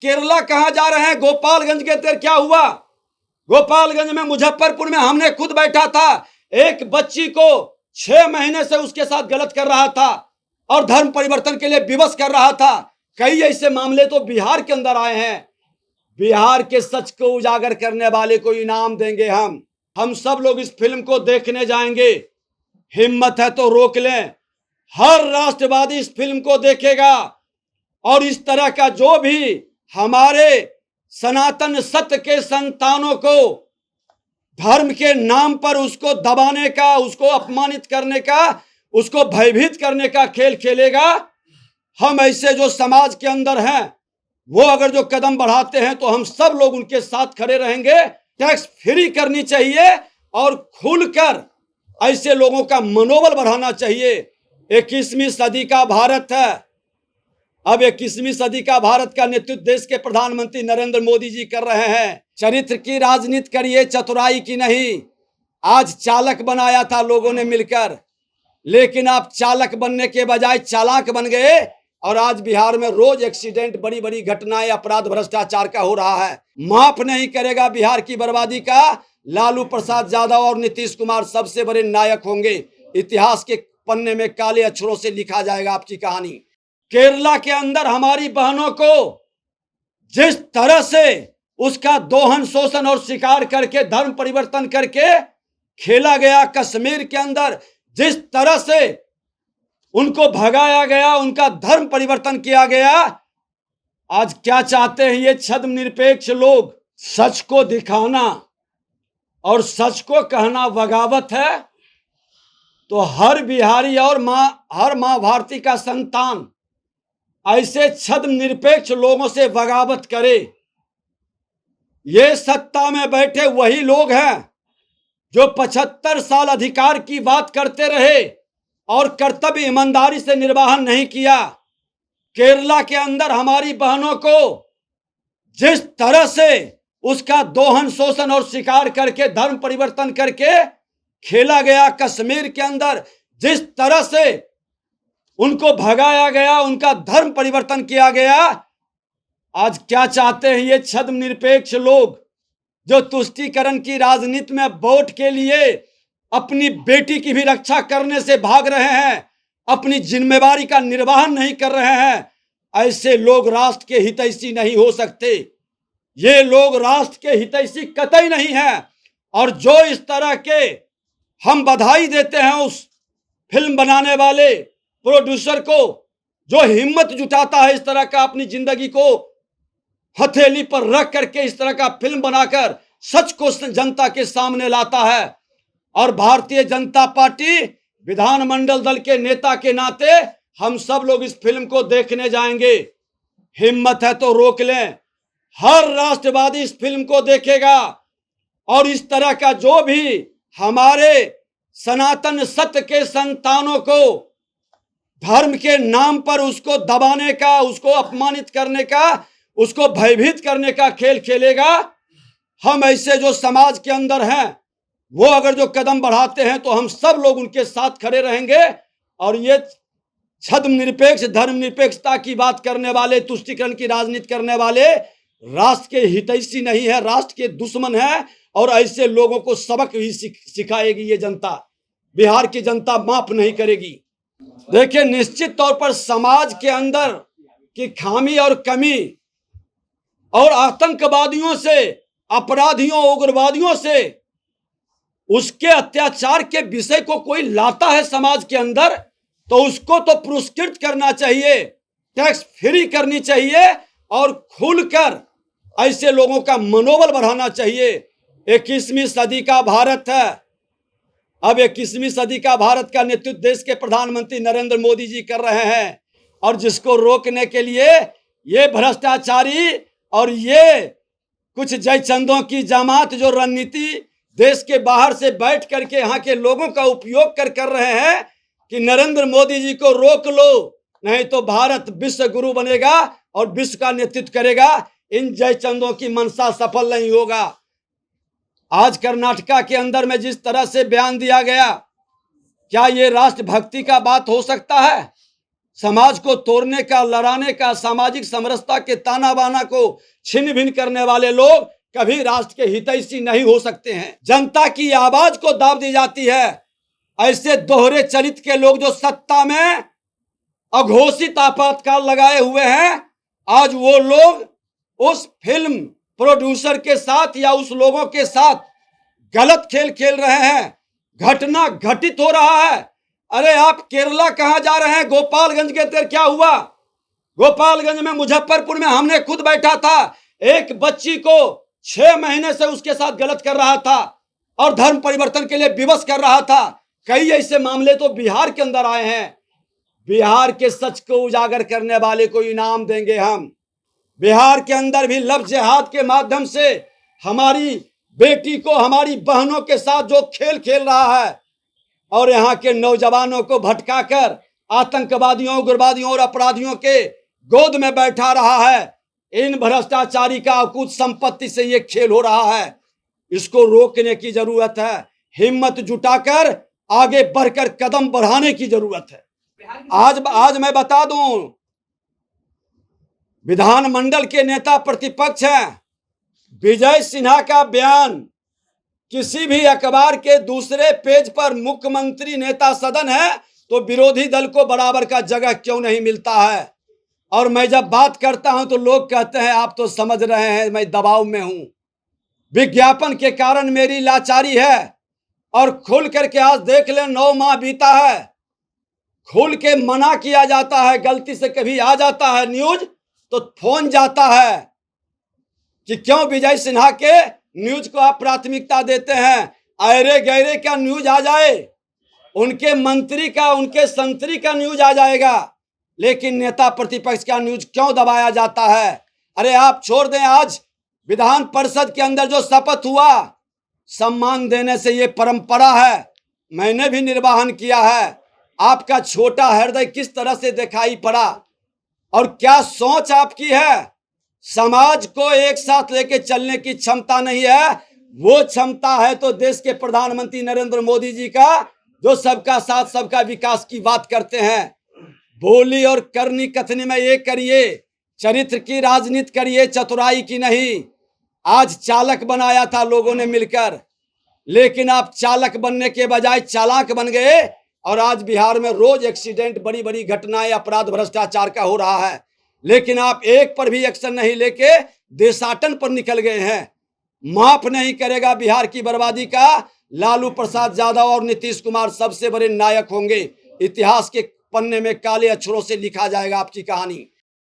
केरला कहां जा रहे हैं? गोपालगंज के तेरे क्या हुआ? गोपालगंज में, मुजफ्फरपुर में हमने खुद बैठा था। एक बच्ची को 6 महीने से उसके साथ गलत कर रहा था और धर्म परिवर्तन के लिए विवश कर रहा था। कई ऐसे मामले तो बिहार के अंदर आए हैं। बिहार के सच को उजागर करने वाले को इनाम देंगे हम सब लोग इस फिल्म को देखने जाएंगे। हिम्मत है तो रोक लें। हर राष्ट्रवादी इस फिल्म को देखेगा और इस तरह का जो भी हमारे सनातन सत्य के संतानों को धर्म के नाम पर उसको दबाने का, उसको अपमानित करने का, उसको भयभीत करने का खेल खेलेगा, हम ऐसे जो समाज के अंदर हैं वो अगर जो कदम बढ़ाते हैं तो हम सब लोग उनके साथ खड़े रहेंगे। टैक्स फ्री करनी चाहिए और खुलकर ऐसे लोगों का मनोबल बढ़ाना चाहिए। 21वीं सदी का भारत है। अब 21वीं सदी का भारत का नेतृत्व देश के प्रधानमंत्री नरेंद्र मोदी जी कर रहे हैं। चरित्र की राजनीति करिए, चतुराई की नहीं। आज चालक बनाया था लोगों ने मिलकर, लेकिन आप चालक बनने के बजाय चालाक बन गए और आज बिहार में रोज एक्सीडेंट, बड़ी बड़ी घटनाएं, अपराध, भ्रष्टाचार का हो रहा है। माफ नहीं करेगा बिहार की बर्बादी का। लालू प्रसाद यादव और नीतीश कुमार सबसे बड़े नायक होंगे। इतिहास के पन्ने में काले अक्षरों से लिखा जाएगा आपकी कहानी। केरला के अंदर हमारी बहनों को जिस तरह से उसका दोहन, शोषण और शिकार करके धर्म परिवर्तन करके खेला गया, कश्मीर के अंदर जिस तरह से उनको भगाया गया, उनका धर्म परिवर्तन किया गया, आज क्या चाहते हैं ये छद्म निरपेक्ष लोग? सच को दिखाना और सच को कहना बगावत है। तो हर बिहारी और हर मां भारती का संतान ऐसे छद्म निरपेक्ष लोगों से बगावत करे। ये सत्ता में बैठे वही लोग हैं जो 75 साल अधिकार की बात करते रहे और कर्तव्य ईमानदारी से निर्वाहन नहीं किया। केरला के अंदर हमारी बहनों को जिस तरह से उसका दोहन, शोषण और शिकार करके धर्म परिवर्तन करके खेला गया, कश्मीर के अंदर जिस तरह से उनको भगाया गया, उनका धर्म परिवर्तन किया गया, आज क्या चाहते हैं ये छद्म निरपेक्ष लोग जो तुष्टीकरण की राजनीति में वोट के लिए अपनी बेटी की भी रक्षा करने से भाग रहे हैं, अपनी जिम्मेवारी का निर्वहन नहीं कर रहे हैं। ऐसे लोग राष्ट्र के हितैषी नहीं हो सकते। ये लोग राष्ट्र के हितैषी कतई नहीं हैं। और जो इस तरह के, हम बधाई देते हैं उस फिल्म बनाने वाले प्रोड्यूसर को जो हिम्मत जुटाता है इस तरह का अपनी जिंदगी को हथेली पर रख करके इस तरह का फिल्म बनाकर सच को जनता के सामने लाता है। और भारतीय जनता पार्टी विधानमंडल दल के नेता के नाते हम सब लोग इस फिल्म को देखने जाएंगे। हिम्मत है तो रोक लें। हर राष्ट्रवादी इस फिल्म को देखेगा और इस तरह का जो भी हमारे सनातन सत्य के संतानों को धर्म के नाम पर उसको दबाने का, उसको अपमानित करने का, उसको भयभीत करने का खेल खेलेगा, हम ऐसे जो समाज के अंदर हैं वो अगर जो कदम बढ़ाते हैं तो हम सब लोग उनके साथ खड़े रहेंगे। और ये छद्म निरपेक्ष, धर्म निरपेक्षता की बात करने वाले, तुष्टीकरण की राजनीति करने वाले राष्ट्र के हितैषी नहीं है, राष्ट्र के दुश्मन है। और ऐसे लोगों को सबक ही सिखाएगी ये जनता। बिहार की जनता माफ नहीं करेगी। देखिए, निश्चित तौर पर समाज के अंदर की खामी और कमी और आतंकवादियों से, अपराधियों, उग्रवादियों से उसके अत्याचार के विषय को कोई लाता है समाज के अंदर तो उसको तो पुरस्कृत करना चाहिए, टैक्स फ्री करनी चाहिए और खुलकर ऐसे लोगों का मनोबल बढ़ाना चाहिए। 21वीं सदी का भारत है। अब 21वीं सदी का भारत का नेतृत्व देश के प्रधानमंत्री नरेंद्र मोदी जी कर रहे हैं। और जिसको रोकने के लिए ये भ्रष्टाचारी और ये कुछ जयचंदों की जमात जो रणनीति देश के बाहर से बैठ करके यहाँ के लोगों का उपयोग कर रहे हैं कि नरेंद्र मोदी जी को रोक लो, नहीं तो भारत विश्व गुरु बनेगा और विश्व का नेतृत्व करेगा। इन जयचंदों की मंशा सफल नहीं होगा। आज कर्नाटका के अंदर में जिस तरह से बयान दिया गया, क्या ये राष्ट्रभक्ति का बात हो सकता है? समाज को तोड़ने का, लड़ाने का, सामाजिक समरसता के ताना बाना को छिन्न भिन्न करने वाले लोग कभी राष्ट्र के हितैषी नहीं हो सकते हैं। जनता की आवाज को दाब दी जाती है। ऐसे दोहरे चरित्र के लोग जो सत्ता में अघोषित आपातकाल लगाए हुए हैं, आज वो लोग उस फिल्म प्रोड्यूसर के साथ या उस लोगों के साथ गलत खेल खेल रहे हैं। घटना घटित हो रहा है। अरे आप केरला कहां जा रहे हैं? गोपालगंज के अंदर क्या हुआ? गोपालगंज में, मुजफ्फरपुर में हमने खुद बैठा था। एक बच्ची को 6 महीने से उसके साथ गलत कर रहा था और धर्म परिवर्तन के लिए विवश कर रहा था। कई ऐसे मामले तो बिहार के अंदर आए हैं। बिहार के सच को उजागर करने वाले को इनाम देंगे हम। बिहार के अंदर भी लव जिहाद के माध्यम से हमारी बेटी को, हमारी बहनों के साथ जो खेल खेल रहा है और यहाँ के नौजवानों को भटकाकर आतंकवादियों, उग्रवादियों और अपराधियों के गोद में बैठा रहा है। इन भ्रष्टाचारी का कुछ संपत्ति से ये खेल हो रहा है। इसको रोकने की जरूरत है। हिम्मत जुटाकर आगे बढ़कर कदम बढ़ाने की जरूरत है। आज मैं बता दूं, विधानमंडल के नेता प्रतिपक्ष हैं। विजय सिन्हा का बयान किसी भी अखबार के दूसरे पेज पर मुख्यमंत्री नेता सदन है तो विरोधी दल को बराबर का जगह क्यों नहीं मिलता है? और मैं जब बात करता हूं तो लोग कहते हैं आप तो समझ रहे हैं मैं दबाव में हूं। विज्ञापन के कारण मेरी लाचारी है। और खुल करके आज देख ले, 9 माह बीता है, खुल के मना किया जाता है। गलती से कभी आ जाता है न्यूज तो फोन जाता है कि क्यों विजय सिन्हा के न्यूज को आप प्राथमिकता देते हैं? अरे गहरे का न्यूज आ जाए, उनके मंत्री का, उनके संतरी का न्यूज आ जाएगा, लेकिन नेता प्रतिपक्ष का न्यूज क्यों दबाया जाता है? अरे आप छोड़ दें। आज विधान परिषद के अंदर जो शपथ हुआ, सम्मान देने से ये परंपरा है, मैंने भी निर्वहन किया है। आपका छोटा हृदय किस तरह से दिखाई पड़ा और क्या सोच आपकी है? समाज को एक साथ लेके चलने की क्षमता नहीं है। वो क्षमता है तो देश के प्रधानमंत्री नरेंद्र मोदी जी का, जो सबका साथ सबका विकास की बात करते हैं। बोली और करनी कथनी में एक करिए, चरित्र की राजनीति करिए, चतुराई की नहीं। आज चालक बनाया था लोगों ने मिलकर, लेकिन आप चालक बनने के बजाय चालाक बन गए और आज बिहार में रोज एक्सीडेंट, बड़ी बड़ी घटनाएं, अपराध, भ्रष्टाचार का हो रहा है, लेकिन आप एक पर भी एक्शन नहीं लेके देशाटन पर निकल गए हैं। माफ नहीं करेगा बिहार की बर्बादी का। लालू प्रसाद यादव और नीतीश कुमार सबसे बड़े नायक होंगे। इतिहास के पन्ने में काले अक्षरों से लिखा जाएगा आपकी कहानी।